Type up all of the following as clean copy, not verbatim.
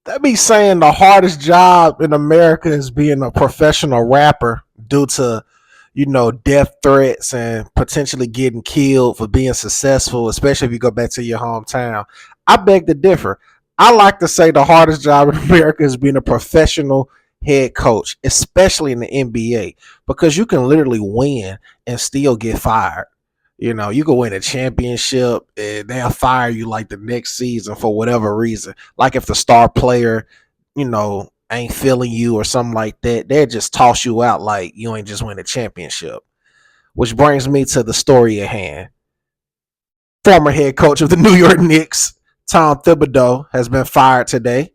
That be saying the hardest job in America is being a professional rapper due to, death threats and potentially getting killed for being successful, especially if you go back to your hometown. I beg to differ. I like to say the hardest job in America is being a professional head coach, especially in the NBA, because you can literally win and still get fired. You can win a championship and they'll fire you like the next season for whatever reason. Like if the star player, ain't feeling you or something like that, they'll just toss you out like you ain't just win a championship. Which brings me to the story at hand. Former head coach of the New York Knicks, Tom Thibodeau, has been fired today.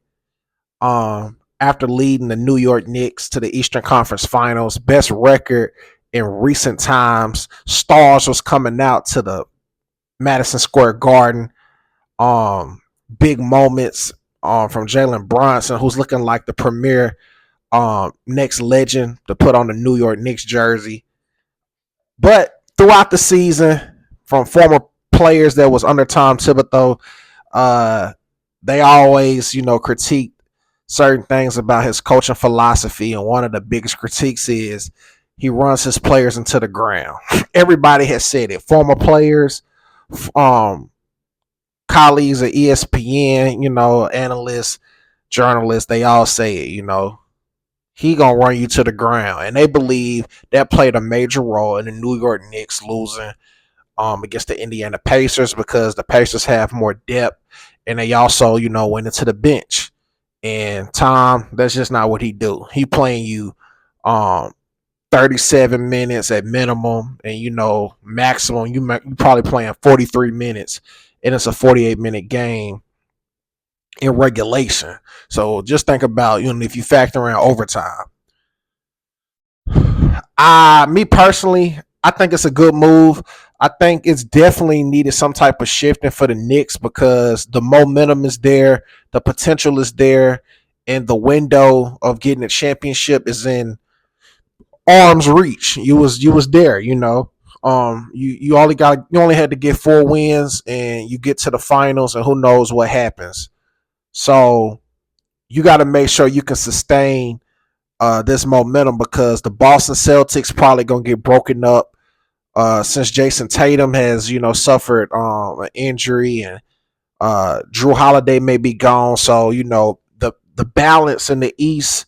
After leading the New York Knicks to the Eastern Conference Finals, best record in recent times. Stars was coming out to the Madison Square Garden. Big moments from Jalen Brunson, who's looking like the premier next legend to put on the New York Knicks jersey. But throughout the season, from former players that was under Tom Thibodeau, they always, critique certain things about his coaching philosophy. And one of the biggest critiques is he runs his players into the ground. Everybody has said it. Former players, colleagues at ESPN, analysts, journalists, they all say it, he gonna run you to the ground. And they believe that played a major role in the New York Knicks losing against the Indiana Pacers, because the Pacers have more depth and they also, went into the bench. And Tom, that's just not what he do. He playing you 37 minutes at minimum, and maximum you probably playing 43 minutes, and it's a 48-minute game in regulation. So just think about, if you factor in overtime. Me personally, I think it's a good move. I think it's definitely needed some type of shifting for the Knicks, because the momentum is there, the potential is there, and the window of getting a championship is in arm's reach. You was there, you only had to get 4 wins and you get to the finals, and who knows what happens. So you got to make sure you can sustain this momentum, because the Boston Celtics probably gonna get broken up since Jason Tatum has suffered an injury, and Drew Holiday may be gone. So the balance in the East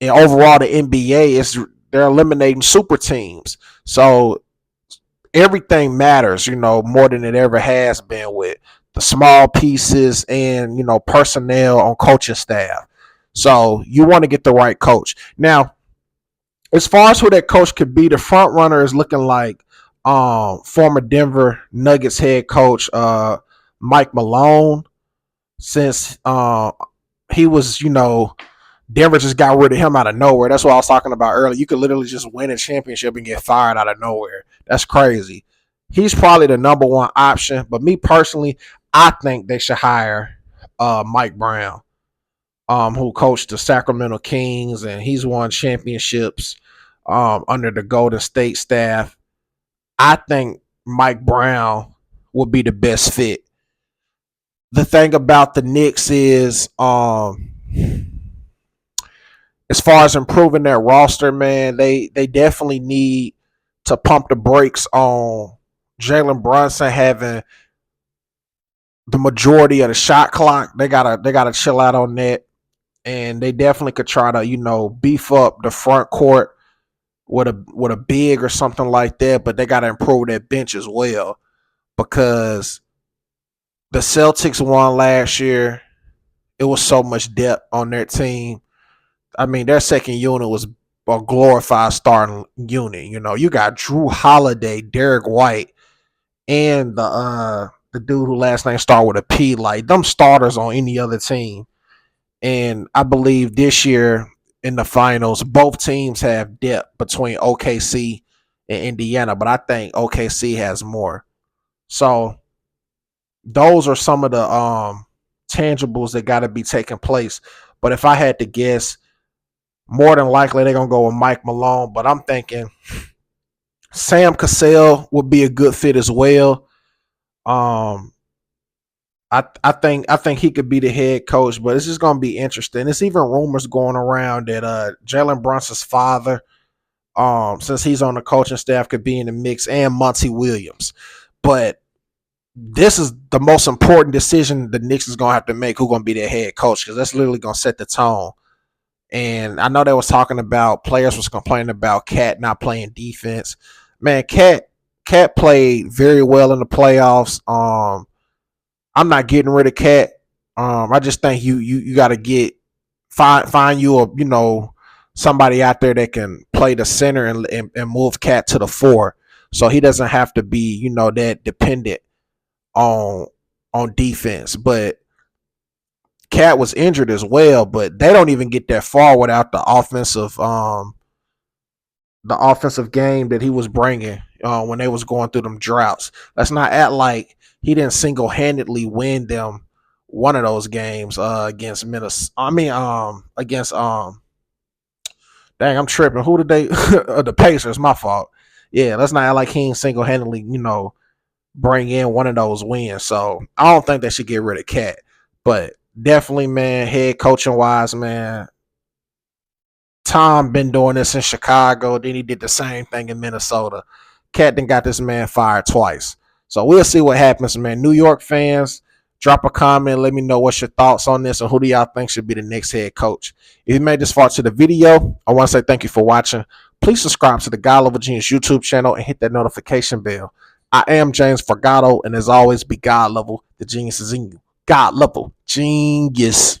and overall the NBA is they're eliminating super teams. So everything matters, more than it ever has been, with the small pieces and personnel on coaching staff. So you want to get the right coach. Now, as far as who that coach could be, the front runner is looking like former Denver Nuggets head coach Mike Malone. Since he was, Denver just got rid of him out of nowhere. That's what I was talking about earlier. You could literally just win a championship and get fired out of nowhere. That's crazy. He's probably the number one option. But me personally, I think they should hire Mike Brown, who coached the Sacramento Kings, and he's won championships under the Golden State staff. I think Mike Brown would be the best fit. The thing about the Knicks is, as far as improving their roster, man, they definitely need to pump the brakes on Jalen Brunson having the majority of the shot clock. They gotta chill out on that, and they definitely could try to beef up the front court with a big or something like that. But they gotta improve that bench as well, because the Celtics won last year. It was so much depth on their team. I mean, their second unit was a glorified starting unit. You got Drew Holiday, Derek White, and the dude who last name started with a P. Like, them starters on any other team. And I believe this year in the finals, both teams have depth between OKC and Indiana, but I think OKC has more. So those are some of the tangibles that got to be taking place. But if I had to guess, more than likely they're gonna go with Mike Malone. But I'm thinking Sam Cassell would be a good fit as well. Um, I think he could be the head coach, but it's just gonna be interesting. There's even rumors going around that Jalen Brunson's father, since he's on the coaching staff, could be in the mix, and Monty Williams. But this is the most important decision the Knicks is gonna have to make. Who's gonna be their head coach? Because that's literally gonna set the tone. And I know they was talking about players was complaining about Cat not playing defense. Man, Cat played very well in the playoffs. I'm not getting rid of Cat. I just think you got to find you a somebody out there that can play the center and move Cat to the four, so he doesn't have to be that dependent on defense. But Cat was injured as well, but they don't even get that far without the offensive game that he was bringing when they was going through them droughts. Let's not act like he didn't single handedly win them one of those games against Minnesota. I mean, against dang, I'm tripping. Who did they? The Pacers. My fault. Yeah, let's not act like he ain't single handedly, bring in one of those wins. So I don't think they should get rid of Cat, but definitely, man, head coaching wise, man, Tom been doing this in Chicago. Then he did the same thing in Minnesota. Cat then got this man fired twice. So we'll see what happens, man. New York fans, drop a comment. Let me know what's your thoughts on this and who do y'all think should be the next head coach. If you made this far to the video, I want to say thank you for watching. Please subscribe to the God Level Genius YouTube channel and hit that notification bell. I am James Forgato, and as always, be God level. The genius is in you. God level genius.